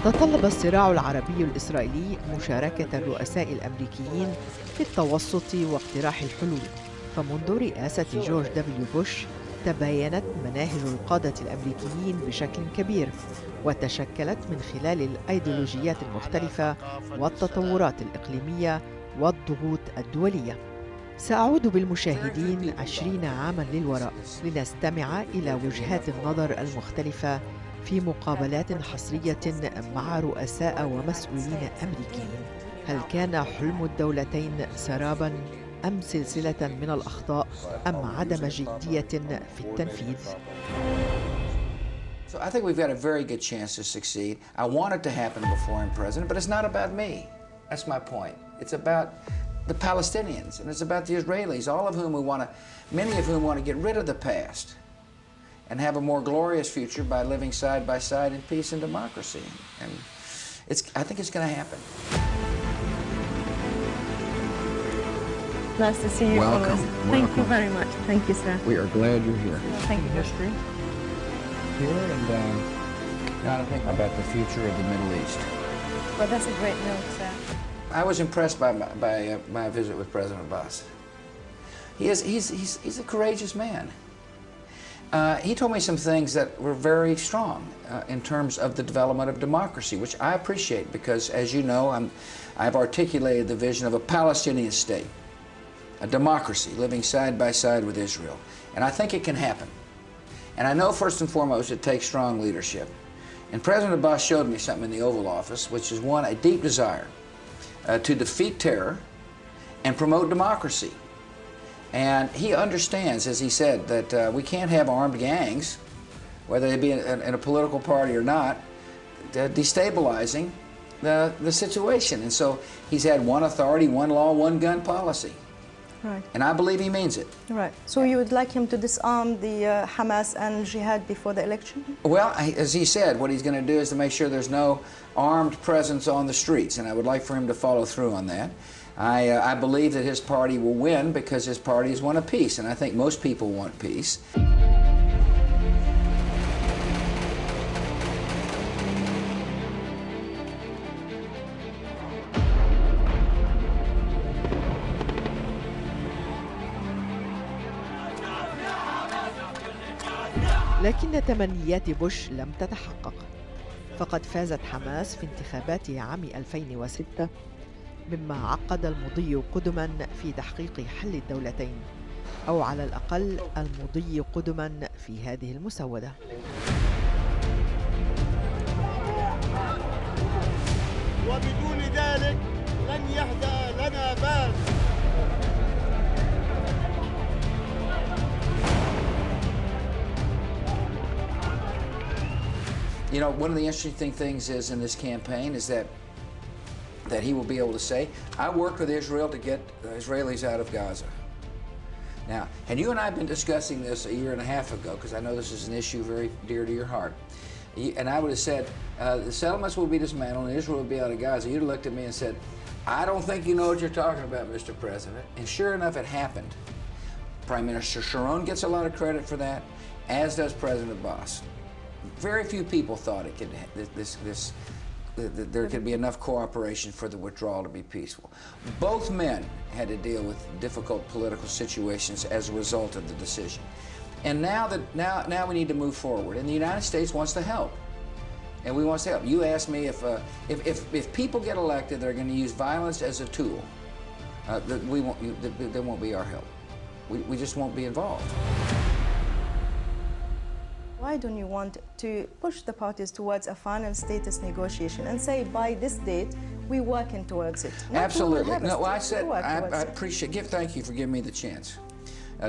تطلب الصراع العربي الإسرائيلي مشاركة الرؤساء الأمريكيين في التوسط واقتراح الحلول، فمنذ رئاسة جورج دبليو بوش تباينت مناهج القادة الأمريكيين بشكل كبير، وتشكلت من خلال الأيديولوجيات المختلفة والتطورات الإقليمية والضغوط الدولية. سأعود بالمشاهدين 20 عاماً للوراء لنستمع إلى وجهات النظر المختلفة في مقابلات حصرية مع رؤساء ومسؤولين أمريكيين. هل كان حلم الدولتين سراباً أم سلسلة من الأخطاء أم عدم جدية في التنفيذ؟ So I think we've got a very good chance to succeed. I want it to happen before I'm president, but it's not about me. That's my point. It's about the Palestinians, and it's about the Israelis, all of whom many of whom want to get rid of the past and have a more glorious future by living side by side in peace and democracy. And I think it's going to happen. Nice to see you. Welcome. Thank you very much. Thank you, sir. We are glad you're here. Thank you. History here, and got to think about the future of the Middle East. Well, that's a great note, sir. I was impressed by my visit with President Abbas. He's a courageous man. He told me some things that were very strong in terms of the development of democracy, which I appreciate because, as you know, I've articulated the vision of a Palestinian state, a democracy living side by side with Israel. And I think it can happen. And I know first and foremost it takes strong leadership. And President Abbas showed me something in the Oval Office, which is one, a deep desire to defeat terror and promote democracy. And he understands, as he said, that we can't have armed gangs, whether they be in a political party or not, destabilizing the situation. And so he's had one authority, one law, one gun policy. Right. And I believe he means it. Right. So you would like him to disarm the Hamas and Jihad before the election? Well, as he said, what he's going to do is to make sure there's no armed presence on the streets, and I would like for him to follow through on that. I believe that his party will win because his party is one of peace, and I think most people want peace. لكن تمنيات بوش لم تتحقق، فقد فازت حماس في انتخابات عام 2006، مما عقد المضي قدما في تحقيق حل الدولتين، أو على الأقل المضي قدما في هذه المسودة. وبدون ذلك لن يهدأ لنا بال. You know, one of the interesting things is in this campaign is that he will be able to say, I worked with Israel to get the Israelis out of Gaza. Now, and you and I have been discussing this a year and a half ago, because I know this is an issue very dear to your heart. And I would have said, the settlements will be dismantled and Israel will be out of Gaza. You'd have looked at me and said, I don't think you know what you're talking about, Mr. President. And sure enough, it happened. Prime Minister Sharon gets a lot of credit for that, as does President Abbas. Very few people thought it could there could be enough cooperation for the withdrawal to be peaceful. Both men had to deal with difficult political situations as a result of the decision. And now we need to move forward. And the United States wants to help. And we want to help. You asked me if people get elected, they're going to use violence as a tool. There won't be our help. We just won't be involved. Why don't you want to push the parties towards a final status negotiation and say by this date we're working towards it? Absolutely. No, well, I said I appreciate. Thank you for giving me the chance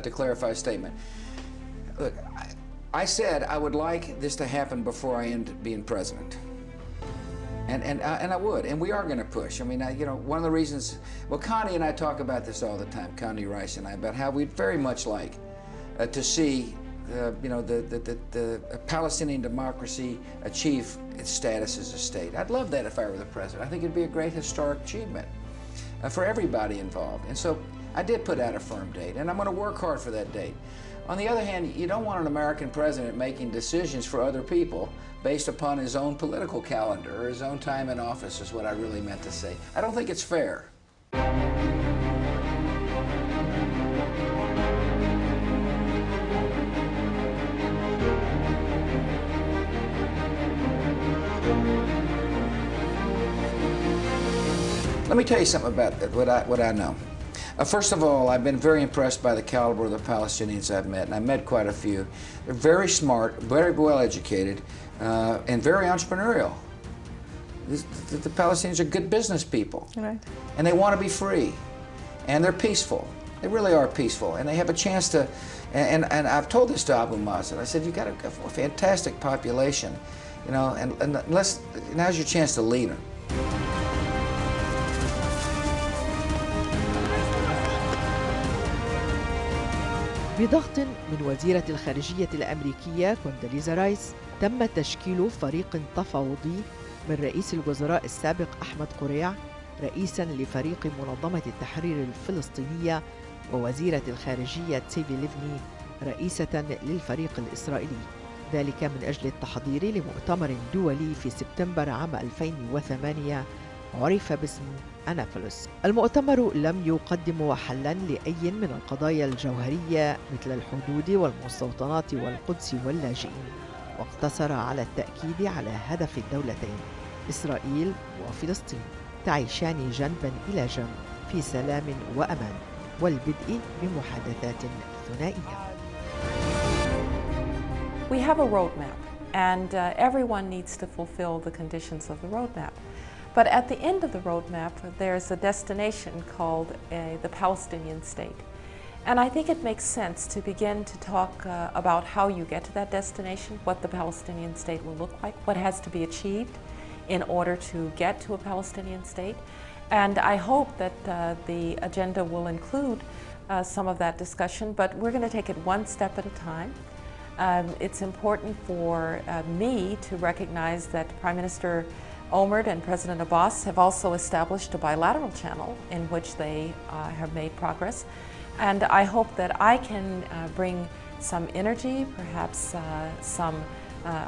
to clarify a statement. Look, I said I would like this to happen before I end being president, and I would, and we are going to push. I mean, you know, one of the reasons. Well, Connie and I talk about this all the time. Connie Rice and I about how we'd very much like to see. You know, the Palestinian democracy achieve its status as a state. I'd love that if I were the president. I think it'd be a great historic achievement for everybody involved. And so I did put out a firm date, and I'm going to work hard for that date. On the other hand, you don't want an American president making decisions for other people based upon his own political calendar or his own time in office, is what I really meant to say. I don't think it's fair. Let me tell you something about what I know. First of all, I've been very impressed by the caliber of the Palestinians I've met, and I've met quite a few. They're very smart, very well educated, and very entrepreneurial. The Palestinians are good business people, right. And they want to be free, and they're peaceful. They really are peaceful, and they have a chance to. And I've told this to Abu Mazen. I said, "You got a fantastic population, you know, and now's your chance to lead them." بضغط من وزيرة الخارجية الأمريكية كونداليزا رايس تم تشكيل فريق تفاوضي من رئيس الوزراء السابق أحمد قريع رئيساً لفريق منظمة التحرير الفلسطينية ووزيرة الخارجية تسيفي ليفني رئيسة للفريق الإسرائيلي، ذلك من أجل التحضير لمؤتمر دولي في سبتمبر عام 2008 عرف باسم أنافلس. المؤتمر لم يقدم حلاً لأي من القضايا الجوهرية مثل الحدود والمستوطنات والقدس واللاجئين، واقتصر على التأكيد على هدف الدولتين إسرائيل وفلسطين تعيشان جنباً إلى جنب في سلام وأمان، والبدء بمحادثات ثنائية. We have a roadmap, and everyone needs to fulfill the conditions of the roadmap. But at the end of the roadmap, there's a destination called the Palestinian state. And I think it makes sense to begin to talk about how you get to that destination, what the Palestinian state will look like, what has to be achieved in order to get to a Palestinian state. And I hope that the agenda will include some of that discussion, but we're going to take it one step at a time. It's important for me to recognize that Prime Minister Omar and President Abbas have also established a bilateral channel in which they have made progress. And I hope that I can bring some energy, perhaps some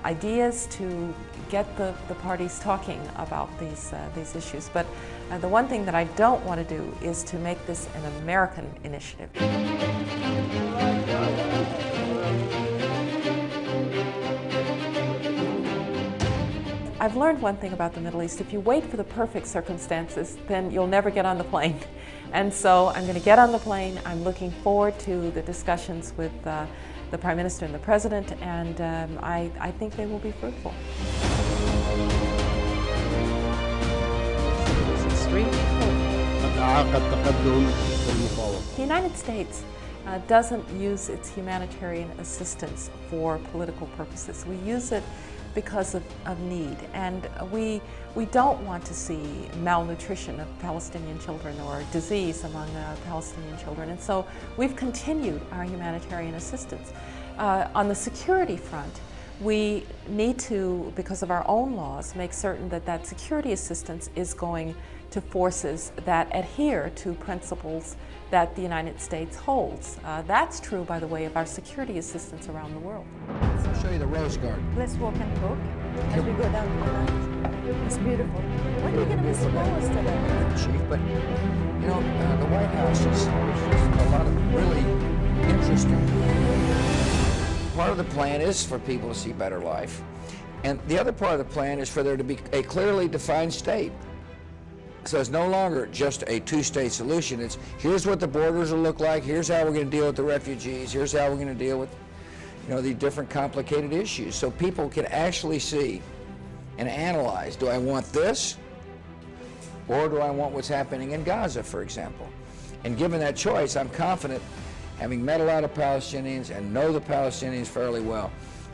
ideas to get the parties talking about these issues. But the one thing that I don't want to do is to make this an American initiative. I've learned one thing about the Middle East. If you wait for the perfect circumstances, then you'll never get on the plane. And so I'm going to get on the plane. I'm looking forward to the discussions with the Prime Minister and the President, and I think they will be fruitful. The United States doesn't use its humanitarian assistance for political purposes. We use it because of need, and we don't want to see malnutrition of Palestinian children or disease among Palestinian children, and so we've continued our humanitarian assistance. On the security front, we need to, because of our own laws, make certain that that security assistance is going to forces that adhere to principles that the United States holds. That's true, by the way, of our security assistance around the world. I'll show you the Rose Garden. Let's walk and talk as we go down the line. It's beautiful. When are we going to miss flowers today? Chief, but you know, the White House is a lot of really interesting. Part of the plan is for people to see better life, and the other part of the plan is for there to be a clearly defined state. So it's no longer just a two-state solution. It's here's what the borders will look like, here's how we're going to deal with the refugees, here's how we're going to deal with, you know, the different complicated issues. So people can actually see and analyze, do I want this, or do I want what's happening in Gaza, for example? And given that choice, I'm confident, having met a lot of Palestinians and know the Palestinians fairly well,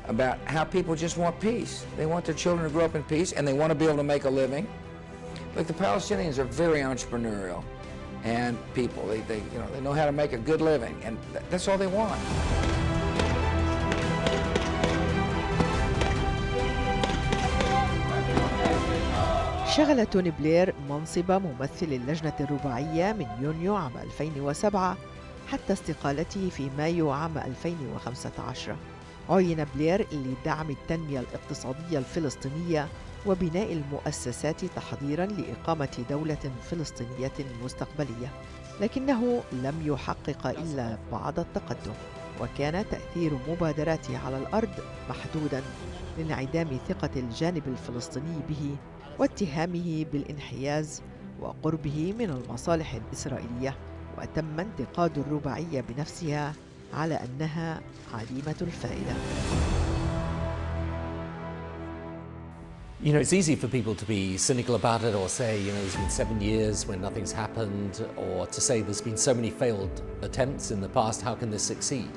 about how people just want peace. They want their children to grow up in peace, and they want to be able to make a living. Look, the Palestinians are very entrepreneurial and people. They know how to make a good living, and that's all they want. شغل توني بلير منصب ممثل اللجنة الرباعية من يونيو عام 2007 حتى استقالته في مايو عام 2015. عين بلير لدعم التنمية الاقتصادية الفلسطينية وبناء المؤسسات تحضيراً لإقامة دولة فلسطينية مستقبلية، لكنه لم يحقق إلا بعض التقدم، وكان تأثير مبادراته على الأرض محدوداً لانعدام ثقة الجانب الفلسطيني به واتهامه بالانحياز وقربه من المصالح الإسرائيلية. وتم انتقاد الرباعية بنفسها على أنها عديمة الفائدة. You know, it's easy for people to be cynical about it or say, you know, there's been 7 years when nothing's happened, or to say there's been so many failed attempts in the past, how can this succeed?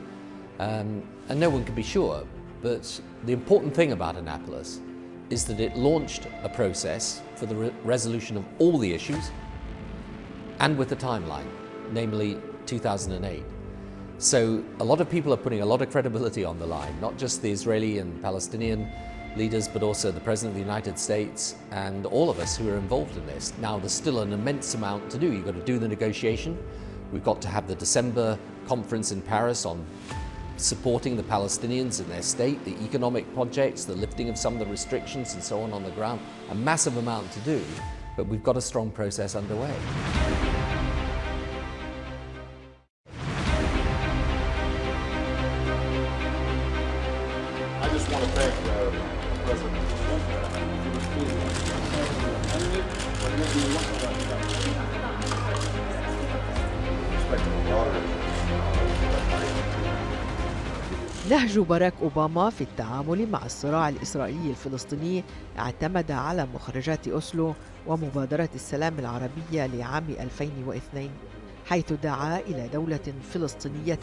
And no one can be sure, but the important thing about Annapolis is that it launched a process for the resolution of all the issues and with a timeline, namely 2008. So a lot of people are putting a lot of credibility on the line, not just the Israeli and Palestinian leaders, but also the President of the United States and all of us who are involved in this. Now, there's still an immense amount to do. You've got to do the negotiation. We've got to have the December conference in Paris on supporting the Palestinians in their state, the economic projects, the lifting of some of the restrictions and so on the ground. A massive amount to do, but we've got a strong process underway. I just want to thank President نهج باراك أوباما في التعامل مع الصراع الإسرائيلي الفلسطيني اعتمد على مخرجات أوسلو ومبادرة السلام العربية لعام 2002، حيث دعا إلى دولة فلسطينية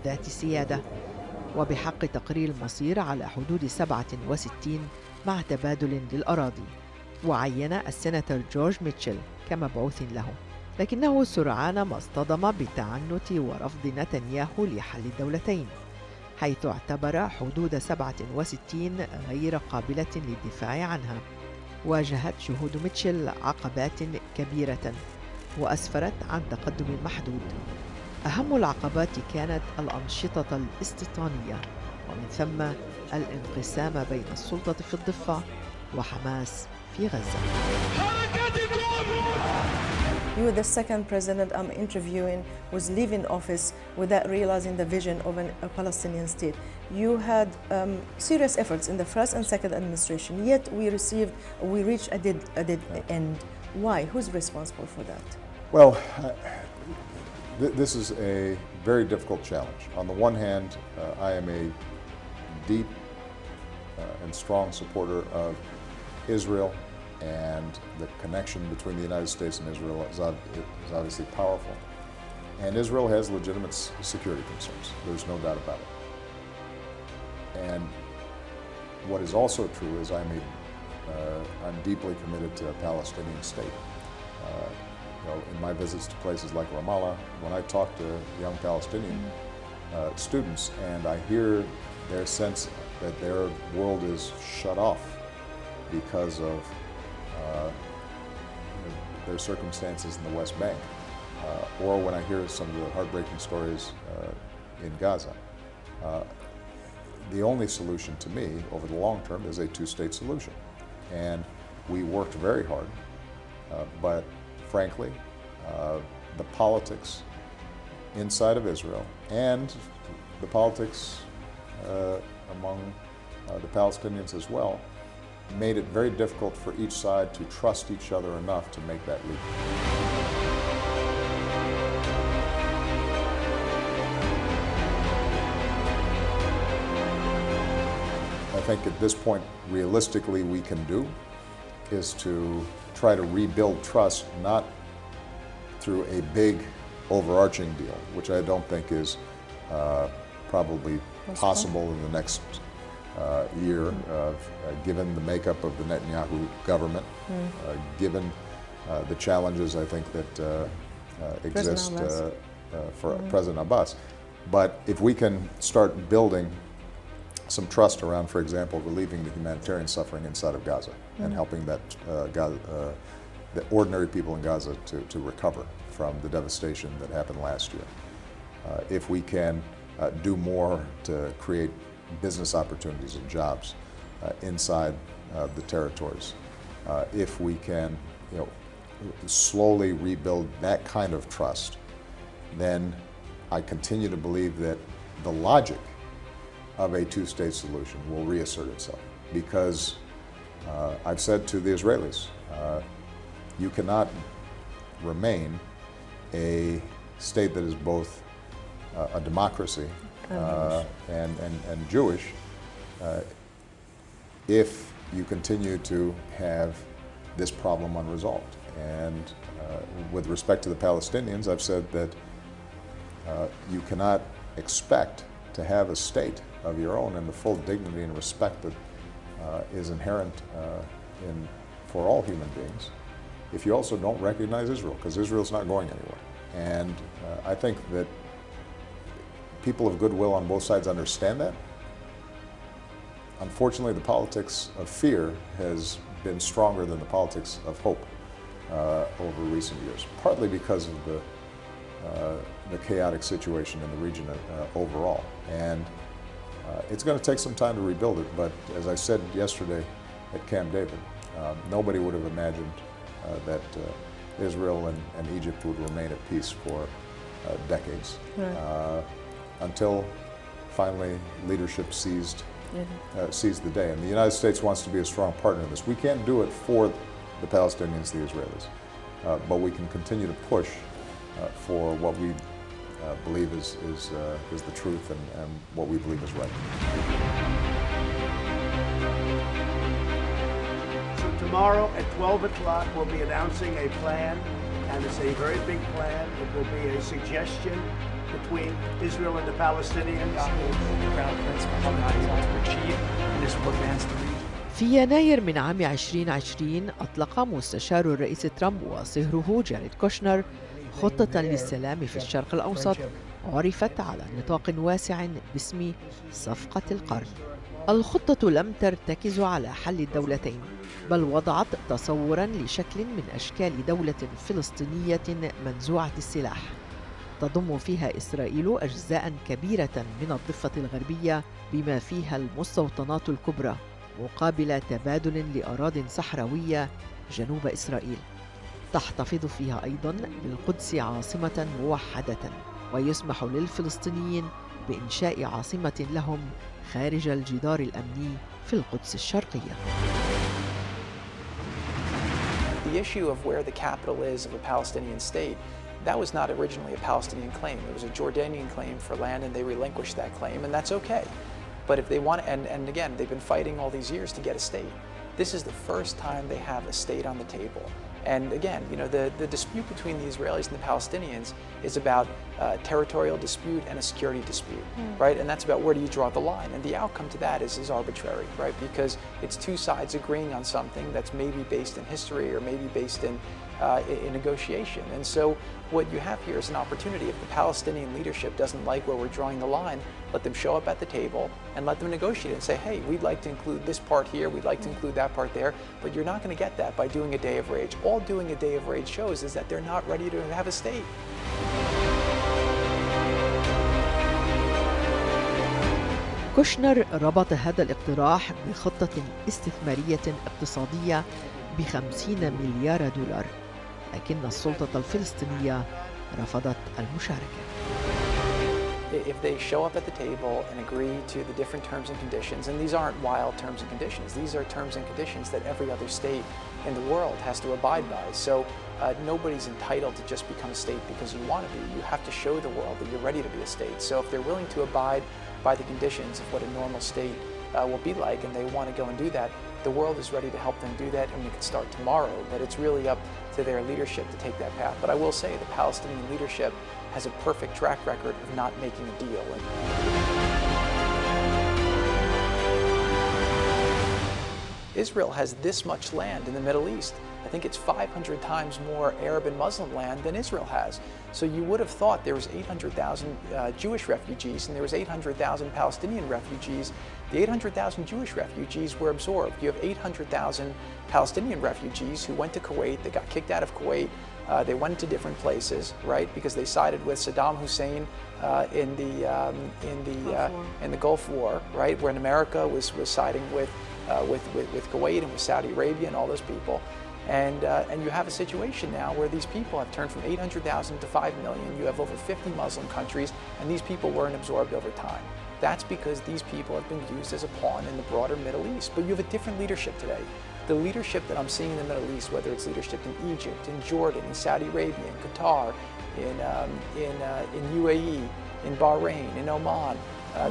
ذات سيادة وبحق تقرير المصير على حدود 67 مع تبادل للأراضي. وعين السيناتور جورج ميتشل كمبعوث له، لكنه سرعان ما اصطدم بالتعنت ورفض نتنياهو لحل الدولتين، حيث اعتبر حدود 67 غير قابلة للدفاع عنها. واجهت جهود ميتشل عقبات كبيرة وأسفرت عن تقدم محدود. أهم العقبات كانت الأنشطة الاستيطانية، ومن ثم الانقسام بين السلطة في الضفة وحماس في غزة. You were the second president I'm interviewing who's leaving office without realizing the vision of a Palestinian state. You had serious efforts in the first and second administration, yet we reached a dead end. Why? Who's responsible for that? Well, this is a very difficult challenge. On the one hand, I am a deep and strong supporter of Israel, and the connection between the United States and Israel is obviously powerful. And Israel has legitimate security concerns. There's no doubt about it. And what is also true is I'm deeply committed to a Palestinian state. In my visits to places like Ramallah, when I talk to young Palestinian students and I hear their sense that their world is shut off because of their circumstances in the West Bank, or when I hear some of the heartbreaking stories in Gaza, the only solution to me over the long term is a two-state solution. And we worked very hard, but frankly, the politics inside of Israel and the politics among the Palestinians as well made it very difficult for each side to trust each other enough to make that leap. I think at this point, realistically, we can do is to try to rebuild trust, not through a big overarching deal, which I don't think is probably possible in the next year, given the makeup of the Netanyahu government, given the challenges I think that exist for President Abbas. But if we can start building some trust around, for example, relieving the humanitarian suffering inside of Gaza and helping the ordinary people in Gaza to recover from the devastation that happened last year. if we can do more to create business opportunities and jobs inside the territories, if we can, slowly rebuild that kind of trust, then I continue to believe that the logic of a two-state solution will reassert itself. Because I've said to the Israelis, you cannot remain a state that is both a democracy and Jewish if you continue to have this problem unresolved. And with respect to the Palestinians, I've said that you cannot expect to have a state of your own and the full dignity and respect that is inherent for all human beings if you also don't recognize Israel, because Israel's not going anywhere. And I think that people of goodwill on both sides understand that. Unfortunately, the politics of fear has been stronger than the politics of hope over recent years, partly because of the chaotic situation in the region overall. And it's going to take some time to rebuild it, but as I said yesterday at Camp David, nobody would have imagined that Israel and Egypt would remain at peace for decades, until finally leadership seized the day. And the United States wants to be a strong partner in this. We can't do it for the Palestinians, the Israelis, but we can continue to push for what we believe is the truth and what we believe is right. So tomorrow at 12 o'clock we'll be announcing a plan, and it's a very big plan. It will be a suggestion between Israel and the Palestinians. في يناير من عام 2020 أطلق مستشار الرئيس ترامب وصهره جاريد كوشنر خطة للسلام في الشرق الأوسط عرفت على نطاق واسع باسم صفقة القرن. الخطة لم ترتكز على حل الدولتين، بل وضعت تصوراً لشكل من أشكال دولة فلسطينية منزوعة السلاح تضم فيها إسرائيل أجزاء كبيرة من الضفة الغربية بما فيها المستوطنات الكبرى، مقابل تبادل لأراضٍ صحراوية جنوب إسرائيل. تحتفظ فيها أيضاً بالقدس عاصمة موحدة، ويسمح للفلسطينيين بإنشاء عاصمة لهم خارج الجدار الأمني في القدس الشرقية. The issue of where the capital is of a Palestinian state, that was not originally a Palestinian claim. It was a Jordanian claim for land, and they relinquished that claim, and that's okay. But if they want, and again, they've been fighting all these years to get a state. This is the first time they have a state on the table. And again, the dispute between the Israelis and the Palestinians is about territorial dispute and a security dispute, right? And that's about where do you draw the line. And the outcome to that is arbitrary, right? Because it's two sides agreeing on something that's maybe based in history or maybe based in negotiation. And so what you have here is an opportunity. If the Palestinian leadership doesn't like where we're drawing the line, let them show up at the table and let them negotiate and say, hey, we'd like to include this part here, we'd like to include that part there, but you're not going to get that by doing a day of rage. All doing a day of rage shows is that they're not ready to have a state. كوشنر ربط هذا الاقتراح بخطة استثمارية اقتصادية ب50 مليار دولار، لكن السلطة الفلسطينية رفضت المشاركة. If they show up at the table and agree to the different terms and conditions, and these aren't wild terms and conditions, these are terms and conditions that every other state in the world has to abide by. So nobody's entitled to just become a state because you want to be. You have to show the world that you're ready to be a state. So if they're willing to abide by the conditions of what a normal state will be like, and they want to go and do that, the world is ready to help them do that, and we can start tomorrow. But it's really up to their leadership to take that path. But I will say the Palestinian leadership has a perfect track record of not making a deal. Israel has this much land in the Middle East. I think it's 500 times more Arab and Muslim land than Israel has. So you would have thought there was 800,000 Jewish refugees and there was 800,000 Palestinian refugees. The 800,000 Jewish refugees were absorbed. You have 800,000 Palestinian refugees who went to Kuwait, they got kicked out of Kuwait, they went to different places, right? Because they sided with Saddam Hussein in the Gulf War, right? When America was siding with Kuwait and with Saudi Arabia and all those people. And you have a situation now where these people have turned from 800,000 to 5 million. You have over 50 Muslim countries, and these people weren't absorbed over time. That's because these people have been used as a pawn in the broader Middle East. But you have a different leadership today. The leadership that I'm seeing in the Middle East, whether it's leadership in Egypt, in Jordan, in Saudi Arabia, in Qatar, in UAE, in Bahrain, in Oman,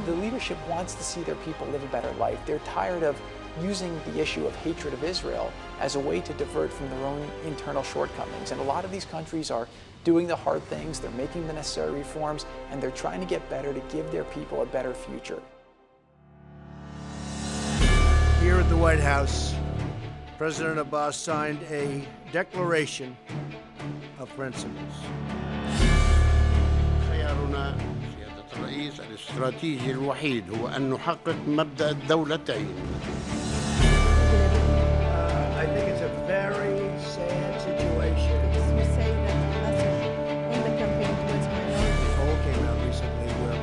the leadership wants to see their people live a better life. They're tired of using the issue of hatred of Israel as a way to divert from their own internal shortcomings. And a lot of these countries are doing the hard things, they're making the necessary reforms, and they're trying to get better to give their people a better future. Here at the White House, President Abbas signed a declaration of principles. خيارنا سيادة الرئيس الاستراتيجي الوحيد هو أن نحقق مبدأ الدولتين. I think it's a very sad situation. You say that the message in the campaign towards minorities. A poll came out recently where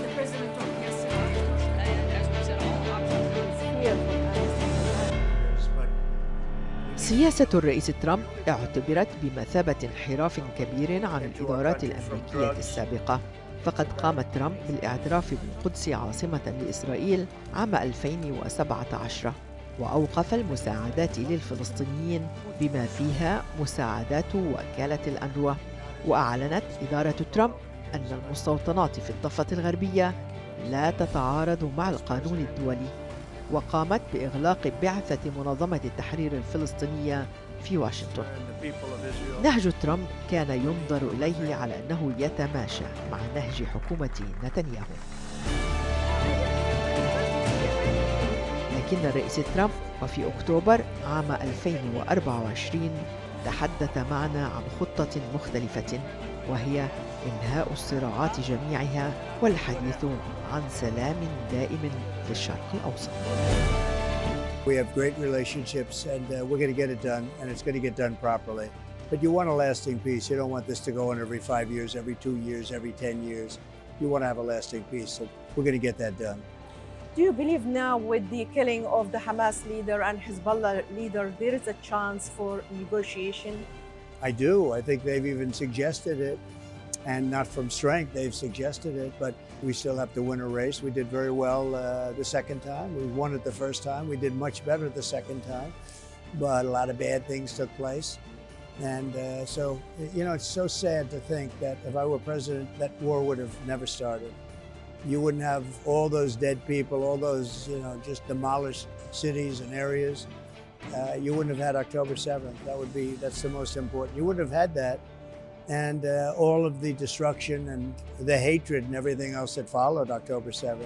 The president talked yesterday, and as we said, all options. Fear for Palestine. سياسة الرئيس ترامب اعتبرت بمثابة انحراف كبير عن الإدارات الأمريكية السابقة، فقد قام ترامب بالاعتراف بالقدس عاصمة لإسرائيل عام 2017 وأوقف المساعدات للفلسطينيين بما فيها مساعدات وكالة الأنروا. وأعلنت إدارة ترامب أن المستوطنات في الضفة الغربية لا تتعارض مع القانون الدولي، وقامت بإغلاق بعثة منظمة التحرير الفلسطينية في واشنطن. نهج ترامب كان ينظر إليه على أنه يتماشى مع نهج حكومة نتنياهو. لكن الرئيس ترامب وفي أكتوبر عام 2024 تحدث معنا عن خطة مختلفة، وهي إنهاء الصراعات جميعها والحديث عن سلام دائم في الشرق الأوسط. we have great relationships and we're going to get it done, and it's going to get done properly. But you want a lasting peace. You don't want this to go on every 5 years, every 2 years, every 10 years. You want to have a lasting peace, so we're going to get that done. Do you believe now with the killing of the Hamas leader and Hezbollah leader, there is a chance for negotiation? I do. I think they've even suggested it, and not from strength, they've suggested it, but we still have to win a race. We did very well the second time. We won it the first time. We did much better the second time, but a lot of bad things took place. And so, you know, it's so sad to think that if I were president, that war would have never started. You wouldn't have all those dead people, all those, you know, just demolished cities and areas. You wouldn't have had October 7th. That's the most important. You wouldn't have had that. And all of the destruction and the hatred and everything else that followed October 7th.